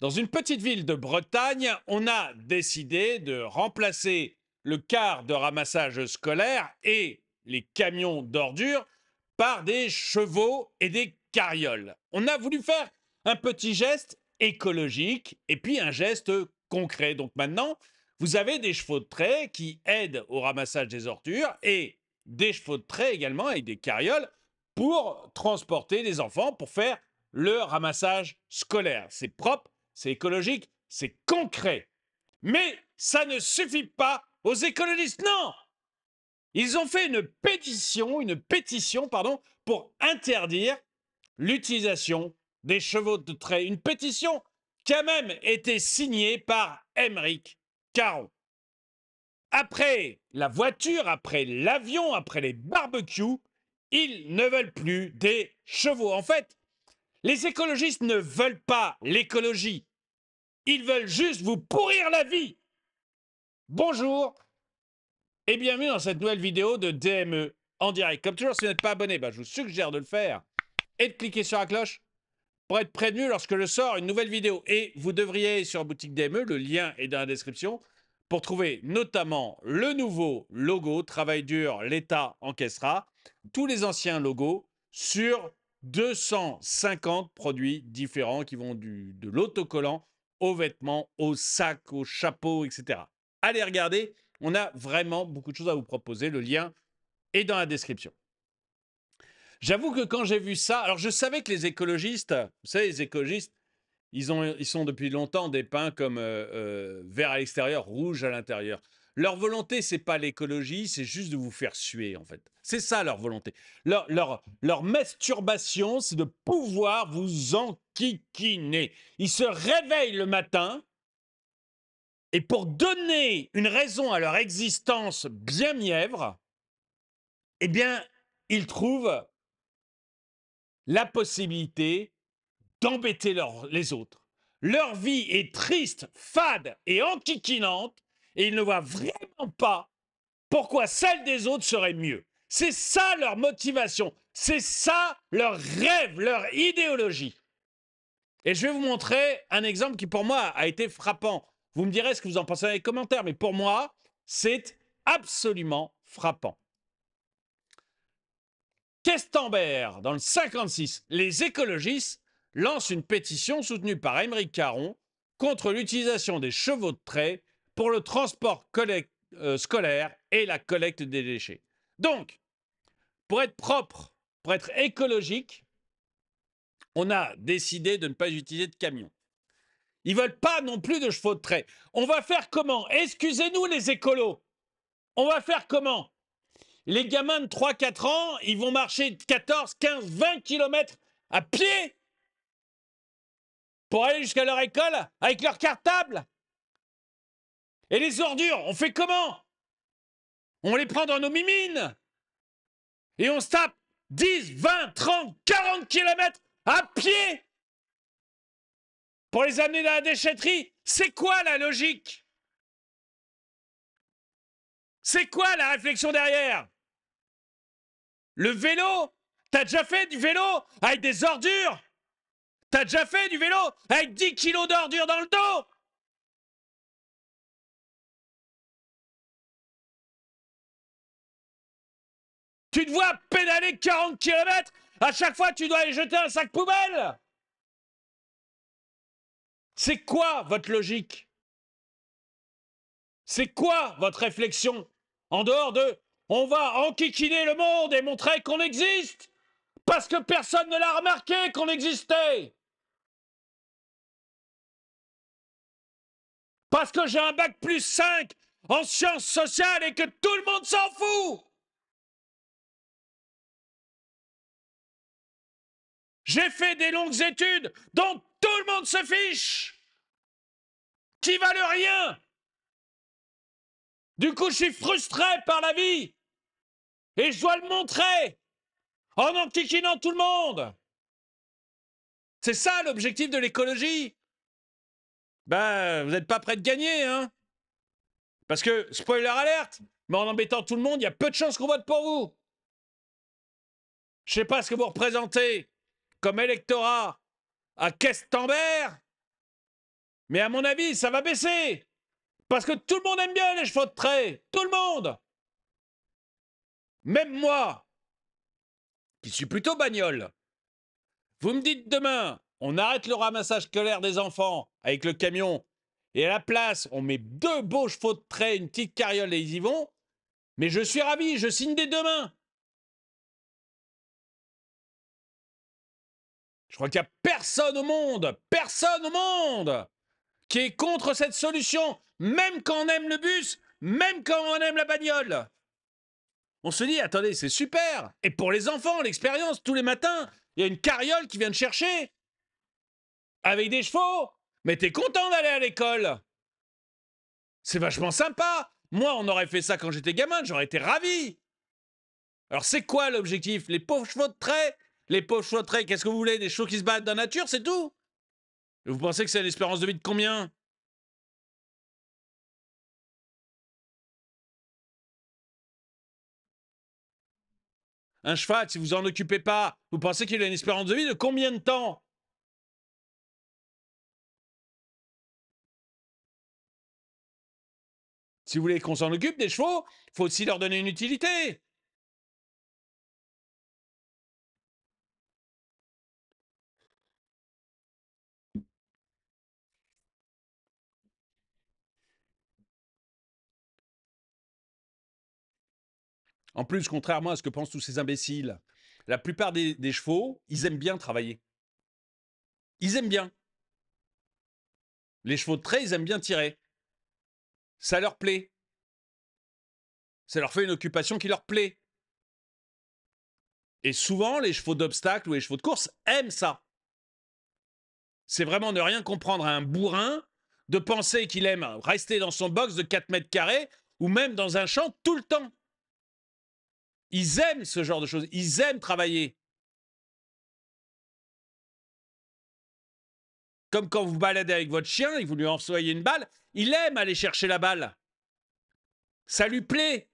Dans une petite ville de Bretagne, on a décidé de remplacer le car de ramassage scolaire et les camions d'ordures par des chevaux et des carrioles. On a voulu faire un petit geste écologique et puis un geste concret. Donc maintenant, vous avez des chevaux de trait qui aident au ramassage des ordures et des chevaux de trait également avec des carrioles pour transporter les enfants pour faire le ramassage scolaire. C'est propre, c'est écologique, c'est concret. Mais ça ne suffit pas aux écologistes, non. Ils ont fait une pétition, pardon, pour interdire l'utilisation des chevaux de trait. Une pétition qui a même été signée par Émeric Caron. Après la voiture, après l'avion, après les barbecues, ils ne veulent plus des chevaux. En fait, les écologistes ne veulent pas l'écologie. Ils veulent juste vous pourrir la vie. Bonjour et bienvenue dans cette nouvelle vidéo de DME en direct. Comme toujours, si vous n'êtes pas abonné, je vous suggère de le faire et de cliquer sur la cloche pour être prévenu lorsque je sors une nouvelle vidéo. Et vous devriez aller sur la boutique DME, le lien est dans la description, pour trouver notamment le nouveau logo Travail dur, l'État encaissera, tous les anciens logos sur 250 produits différents qui vont de l'autocollant aux vêtements, aux sacs, aux chapeaux, etc. Allez regarder, on a vraiment beaucoup de choses à vous proposer. Le lien est dans la description. J'avoue que quand j'ai vu ça, alors je savais que les écologistes, vous savez, les écologistes, ils sont depuis longtemps dépeints comme vert à l'extérieur, rouge à l'intérieur. Leur volonté, c'est pas l'écologie, c'est juste de vous faire suer, en fait. C'est ça leur volonté. Leur masturbation, c'est de pouvoir vous enquiquiner. Ils se réveillent le matin et pour donner une raison à leur existence bien mièvre, eh bien, ils trouvent la possibilité d'embêter les autres. Leur vie est triste, fade et enquiquinante et ils ne voient vraiment pas pourquoi celle des autres serait mieux. C'est ça leur motivation, c'est ça leur rêve, leur idéologie. Et je vais vous montrer un exemple qui pour moi a été frappant. Vous me direz ce que vous en pensez dans les commentaires, mais pour moi, c'est absolument frappant. Questembert, dans le 56, les écologistes lancent une pétition soutenue par Émeric Caron contre l'utilisation des chevaux de trait pour le transport scolaire et la collecte des déchets. Donc, pour être propre, pour être écologique, on a décidé de ne pas utiliser de camions. Ils ne veulent pas non plus de chevaux de trait. On va faire comment? Excusez-nous les écolos. On va faire comment? Les gamins de 3-4 ans, ils vont marcher 14, 15, 20 km à pied pour aller jusqu'à leur école avec leur cartable. Et les ordures, on fait comment? On les prend dans nos mimines et on se tape 10, 20, 30, 40 km à pied pour les amener dans la déchetterie. C'est quoi la logique? C'est quoi la réflexion derrière? Le vélo? T'as déjà fait du vélo avec des ordures? T'as déjà fait du vélo avec 10 kilos d'ordures dans le dos? Tu te vois pédaler 40 km, à chaque fois tu dois aller jeter un sac poubelle? C'est quoi votre logique? C'est quoi votre réflexion? En dehors de on va enquiquiner le monde et montrer qu'on existe parce que personne ne l'a remarqué qu'on existait. Parce que j'ai un bac plus 5 en sciences sociales et que tout le monde s'en fout. J'ai fait des longues études dont tout le monde se fiche, qui valent rien. Du coup, je suis frustré par la vie et je dois le montrer en enquiquinant tout le monde. C'est ça l'objectif de l'écologie. Ben, vous n'êtes pas prêt de gagner, hein? Parce que, spoiler alerte, mais en embêtant tout le monde, il y a peu de chances qu'on vote pour vous. Je sais pas ce que vous représentez comme électorat à Questembert, Mais à mon avis, ça va baisser. Parce que tout le monde aime bien les chevaux de trait. Tout le monde. Même moi, qui suis plutôt bagnole. Vous me dites demain, on arrête le ramassage scolaire des enfants avec le camion, et à la place, on met 2 beaux chevaux de trait, une petite carriole et ils y vont. Mais je suis ravi, je signe dès demain. Je crois qu'il n'y a personne au monde, qui est contre cette solution, même quand on aime le bus, même quand on aime la bagnole. On se dit, attendez, c'est super. Et pour les enfants, l'expérience, tous les matins, il y a une carriole qui vient te chercher avec des chevaux. Mais t'es content d'aller à l'école. C'est vachement sympa. Moi, on aurait fait ça quand j'étais gamin, j'aurais été ravi. Alors, c'est quoi l'objectif? Les pauvres chevaux de trait? Les pauvres chevaux de trait, qu'est-ce que vous voulez? Des chevaux qui se battent dans la nature, c'est tout? Vous pensez que c'est l'espérance de vie de combien? Un cheval, si vous en occupez pas, vous pensez qu'il a une espérance de vie de combien de temps? Si vous voulez qu'on s'en occupe des chevaux, il faut aussi leur donner une utilité. En plus, contrairement à ce que pensent tous ces imbéciles, la plupart des chevaux, ils aiment bien travailler. Ils aiment bien. Les chevaux de trait, ils aiment bien tirer. Ça leur plaît. Ça leur fait une occupation qui leur plaît. Et souvent, les chevaux d'obstacle ou les chevaux de course aiment ça. C'est vraiment ne rien comprendre à un bourrin de penser qu'il aime rester dans son box de 4 mètres carrés ou même dans un champ tout le temps. Ils aiment ce genre de choses. Ils aiment travailler. Comme quand vous baladez avec votre chien et que vous lui envoyez une balle, il aime aller chercher la balle. Ça lui plaît.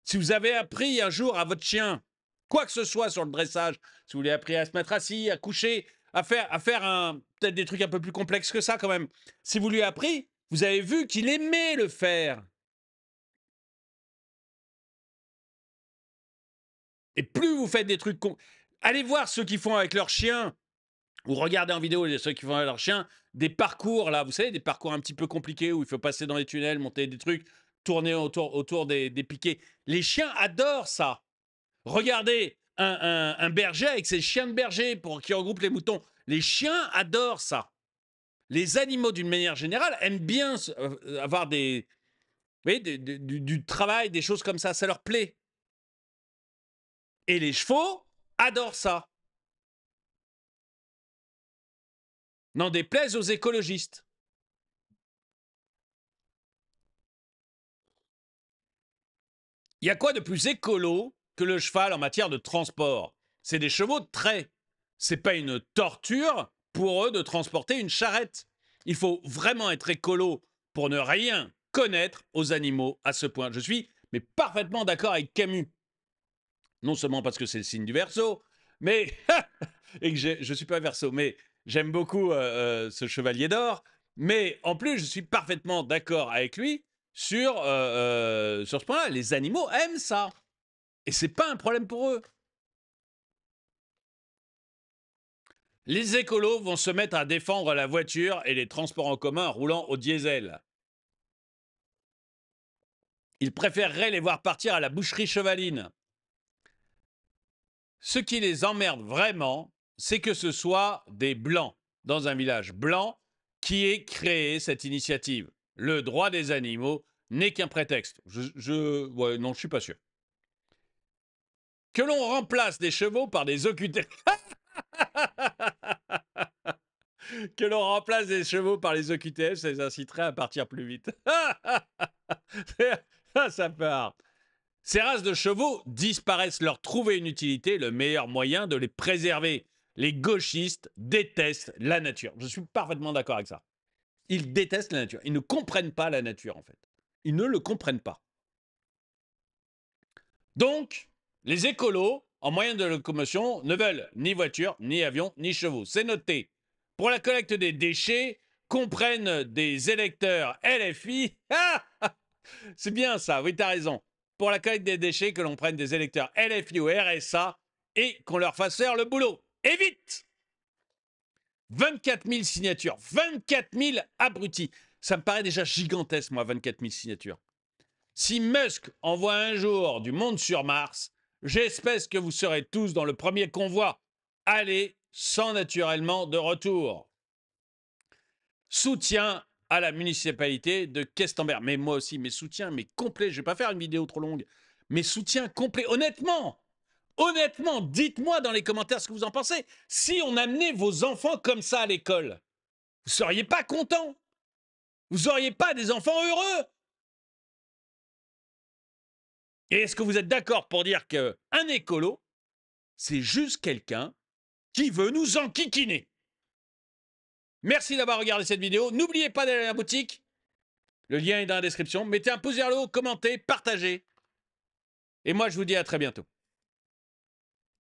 Si vous avez appris un jour à votre chien, quoi que ce soit sur le dressage, si vous lui avez appris à se mettre assis, à coucher, à faire peut-être des trucs un peu plus complexes que ça quand même, si vous lui avez appris, vous avez vu qu'il aimait le faire. Et plus vous faites des trucs... Allez voir ceux qui font avec leurs chiens, ou regardez en vidéo ceux qui font avec leurs chiens, des parcours là, vous savez, des parcours un petit peu compliqués où il faut passer dans les tunnels, monter des trucs, tourner autour des piquets. Les chiens adorent ça. Regardez un berger avec ses chiens de berger qui regroupent les moutons. Les chiens adorent ça. Les animaux, d'une manière générale, aiment bien avoir du travail, des choses comme ça. Ça leur plaît. Et les chevaux adorent ça. N'en déplaise aux écologistes. Il y a quoi de plus écolo que le cheval en matière de transport? C'est des chevaux de trait. C'est pas une torture pour eux de transporter une charrette. Il faut vraiment être écolo pour ne rien connaître aux animaux à ce point. Je suis mais parfaitement d'accord avec Camus. Non seulement parce que c'est le signe du Verseau, mais et que je suis pas Verseau, mais j'aime beaucoup ce chevalier d'or. Mais en plus, je suis parfaitement d'accord avec lui sur ce point-là. Les animaux aiment ça. Et c'est pas un problème pour eux. Les écolos vont se mettre à défendre la voiture et les transports en commun roulant au diesel. Ils préféreraient les voir partir à la boucherie chevaline. Ce qui les emmerde vraiment, c'est que ce soit des blancs, dans un village blanc, qui aient créé cette initiative. Le droit des animaux n'est qu'un prétexte. Non, je suis pas sûr. Que l'on remplace des chevaux par des OQTF. Que l'on remplace des chevaux par les OQTF, ça les inciterait à partir plus vite. Ça part. Ces races de chevaux disparaissent, leur trouver une utilité, le meilleur moyen de les préserver. Les gauchistes détestent la nature. Je suis parfaitement d'accord avec ça. Ils détestent la nature. Ils ne comprennent pas la nature, en fait. Ils ne le comprennent pas. Donc, les écolos, en moyen de locomotion, ne veulent ni voiture, ni avion, ni chevaux. C'est noté. pour la collecte des déchets qu'on prenne des électeurs LFI. Ah, c'est bien ça, oui, t'as raison. Pour la collecte des déchets, que l'on prenne des électeurs LFI ou RSA et qu'on leur fasse faire le boulot. Et vite! 24 000 signatures, 24 000 abrutis. Ça me paraît déjà gigantesque, moi, 24 000 signatures. Si Musk envoie un jour du monde sur Mars, j'espère que vous serez tous dans le premier convoi. Allez, sans naturellement de retour. Soutien à la municipalité de Questembert. Mais moi aussi, mes soutiens, mais complets. Je ne vais pas faire une vidéo trop longue. Mes soutiens complets. Honnêtement, dites-moi dans les commentaires ce que vous en pensez. Si on amenait vos enfants comme ça à l'école, vous ne seriez pas contents? Vous n'auriez pas des enfants heureux? Et est-ce que vous êtes d'accord pour dire qu'un écolo, c'est juste quelqu'un qui veut nous enquiquiner? Merci d'avoir regardé cette vidéo. N'oubliez pas d'aller à la boutique. Le lien est dans la description. Mettez un pouce vers le haut, commentez, partagez. Et moi, je vous dis à très bientôt.